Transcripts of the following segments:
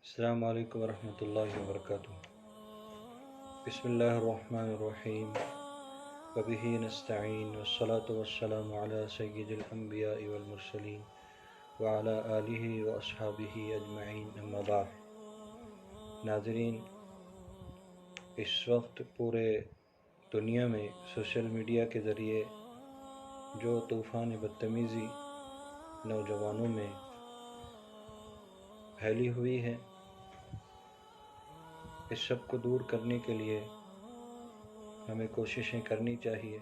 السلام علیکم ورحمۃ اللہ وبرکاتہ۔ بسم اللہ الرحمن الرحیم وبہ نستعین والصلاة والسلام علی سید الانبیاء والمرسلین وعلی آلہ واصحابہ اجمعین، اما بعد۔ ناظرین، اس وقت پورے دنیا میں سوشل میڈیا کے ذریعے جو طوفان بدتمیزی نوجوانوں میں پھیلی ہوئی ہے، اس سب کو دور کرنے کے لیے ہمیں کوششیں کرنی چاہیے۔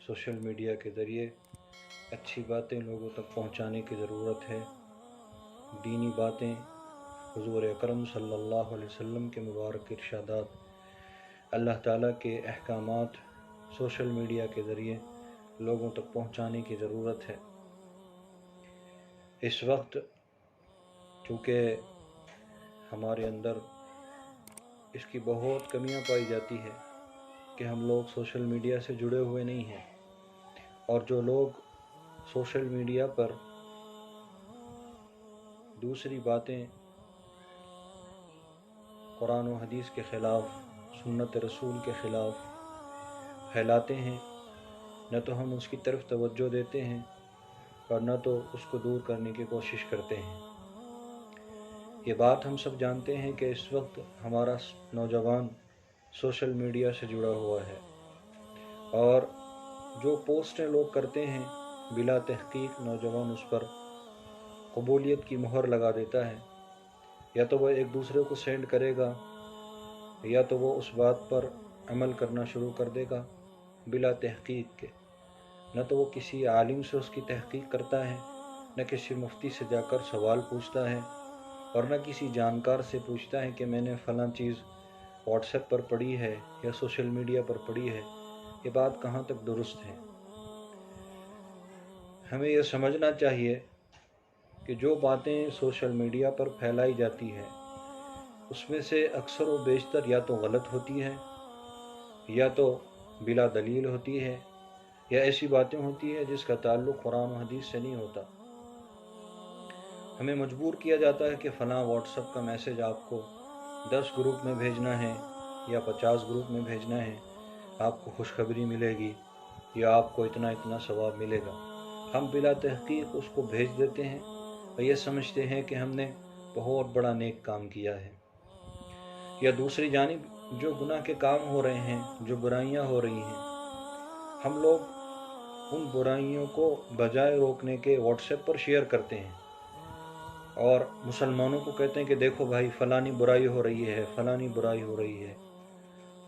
سوشل میڈیا کے ذریعے اچھی باتیں لوگوں تک پہنچانے کی ضرورت ہے۔ دینی باتیں، حضور اکرم صلی اللہ علیہ وسلم کے مبارک ارشادات، اللہ تعالیٰ کے احکامات سوشل میڈیا کے ذریعے لوگوں تک پہنچانے کی ضرورت ہے۔ اس وقت چونکہ ہمارے اندر اس کی بہت کمیاں پائی جاتی ہے کہ ہم لوگ سوشل میڈیا سے جڑے ہوئے نہیں ہیں، اور جو لوگ سوشل میڈیا پر دوسری باتیں قرآن و حدیث کے خلاف، سنت رسول کے خلاف پھیلاتے ہیں، نہ تو ہم اس کی طرف توجہ دیتے ہیں اور نہ تو اس کو دور کرنے کی کوشش کرتے ہیں۔ یہ بات ہم سب جانتے ہیں کہ اس وقت ہمارا نوجوان سوشل میڈیا سے جڑا ہوا ہے، اور جو پوسٹیں لوگ کرتے ہیں بلا تحقیق نوجوان اس پر قبولیت کی مہر لگا دیتا ہے۔ یا تو وہ ایک دوسرے کو سینڈ کرے گا، یا تو وہ اس بات پر عمل کرنا شروع کر دے گا بلا تحقیق کے۔ نہ تو وہ کسی عالم سے اس کی تحقیق کرتا ہے، نہ کسی مفتی سے جا کر سوال پوچھتا ہے، اور نہ کسی جانکار سے پوچھتا ہے کہ میں نے فلاں چیز واٹس ایپ پر پڑھی ہے یا سوشل میڈیا پر پڑھی ہے، یہ بات کہاں تک درست ہے۔ ہمیں یہ سمجھنا چاہیے کہ جو باتیں سوشل میڈیا پر پھیلائی جاتی ہے اس میں سے اکثر و بیشتر یا تو غلط ہوتی ہے، یا تو بلا دلیل ہوتی ہے، یا ایسی باتیں ہوتی ہے جس کا تعلق قرآن و حدیث سے نہیں ہوتا۔ ہمیں مجبور کیا جاتا ہے کہ فلاں واٹس ایپ کا میسج آپ کو 10 گروپ میں بھیجنا ہے یا 50 گروپ میں بھیجنا ہے، آپ کو خوشخبری ملے گی یا آپ کو اتنا ثواب ملے گا۔ ہم بلا تحقیق اس کو بھیج دیتے ہیں اور یہ سمجھتے ہیں کہ ہم نے بہت بڑا نیک کام کیا ہے۔ یا دوسری جانب جو گناہ کے کام ہو رہے ہیں، جو برائیاں ہو رہی ہیں، ہم لوگ ان برائیوں کو بجائے روکنے کے واٹس ایپ پر شیئر کرتے ہیں اور مسلمانوں کو کہتے ہیں کہ دیکھو بھائی فلانی برائی ہو رہی ہے، فلانی برائی ہو رہی ہے،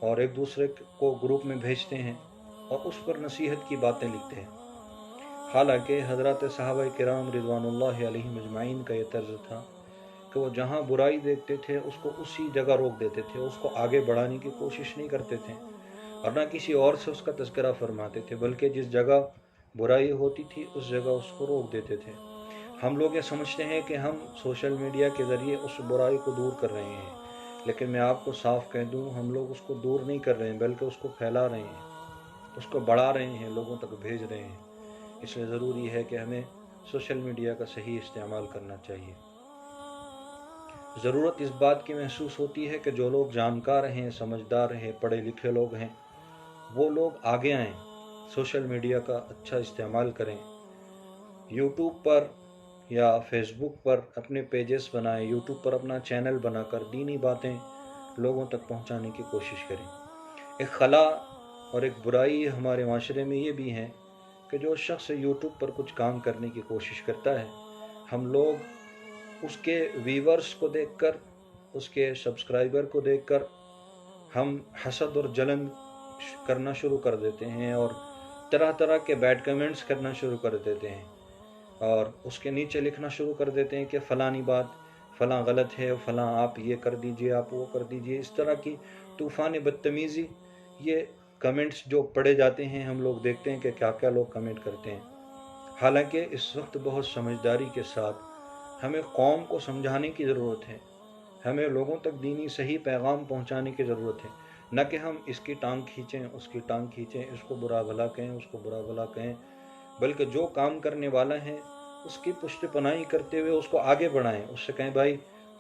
اور ایک دوسرے کو گروپ میں بھیجتے ہیں اور اس پر نصیحت کی باتیں لکھتے ہیں۔ حالانکہ حضرات صحابہ کرام رضوان اللہ علیہم اجمعین کا یہ طرز تھا کہ وہ جہاں برائی دیکھتے تھے اس کو اسی جگہ روک دیتے تھے، اس کو آگے بڑھانے کی کوشش نہیں کرتے تھے، اور نہ کسی اور سے اس کا تذکرہ فرماتے تھے، بلکہ جس جگہ برائی ہوتی تھی اس جگہ اس کو روک دیتے تھے۔ ہم لوگ یہ سمجھتے ہیں کہ ہم سوشل میڈیا کے ذریعے اس برائی کو دور کر رہے ہیں، لیکن میں آپ کو صاف کہہ دوں، ہم لوگ اس کو دور نہیں کر رہے ہیں بلکہ اس کو پھیلا رہے ہیں، اس کو بڑھا رہے ہیں، لوگوں تک بھیج رہے ہیں۔ اس لیے ضروری ہے کہ ہمیں سوشل میڈیا کا صحیح استعمال کرنا چاہیے۔ ضرورت اس بات کی محسوس ہوتی ہے کہ جو لوگ جانکار ہیں، سمجھدار ہیں، پڑھے لکھے لوگ ہیں، وہ لوگ آگے آئیں، سوشل میڈیا کا اچھا استعمال کریں، یوٹیوب پر یا فیس بک پر اپنے پیجز بنائیں، یوٹیوب پر اپنا چینل بنا کر دینی باتیں لوگوں تک پہنچانے کی کوشش کریں۔ ایک خلا اور ایک برائی ہمارے معاشرے میں یہ بھی ہے کہ جو شخص یوٹیوب پر کچھ کام کرنے کی کوشش کرتا ہے، ہم لوگ اس کے ویورز کو دیکھ کر، اس کے سبسکرائبر کو دیکھ کر ہم حسد اور جلن کرنا شروع کر دیتے ہیں اور طرح طرح کے بیڈ کمنٹس کرنا شروع کر دیتے ہیں، اور اس کے نیچے لکھنا شروع کر دیتے ہیں کہ فلانی بات فلاں غلط ہے، فلاں آپ یہ کر دیجئے، آپ وہ کر دیجئے۔ اس طرح کی طوفان بدتمیزی، یہ کمنٹس جو پڑھے جاتے ہیں، ہم لوگ دیکھتے ہیں کہ کیا کیا لوگ کمنٹ کرتے ہیں۔ حالانکہ اس وقت بہت سمجھداری کے ساتھ ہمیں قوم کو سمجھانے کی ضرورت ہے، ہمیں لوگوں تک دینی صحیح پیغام پہنچانے کی ضرورت ہے، نہ کہ ہم اس کی ٹانگ کھینچیں، اس کی ٹانگ کھینچیں، اس کو برا بھلا کہیں، اس کو برا بھلا کہیں، بلکہ جو کام کرنے والا ہے اس کی پشت پناہی کرتے ہوئے اس کو آگے بڑھائیں، اس سے کہیں بھائی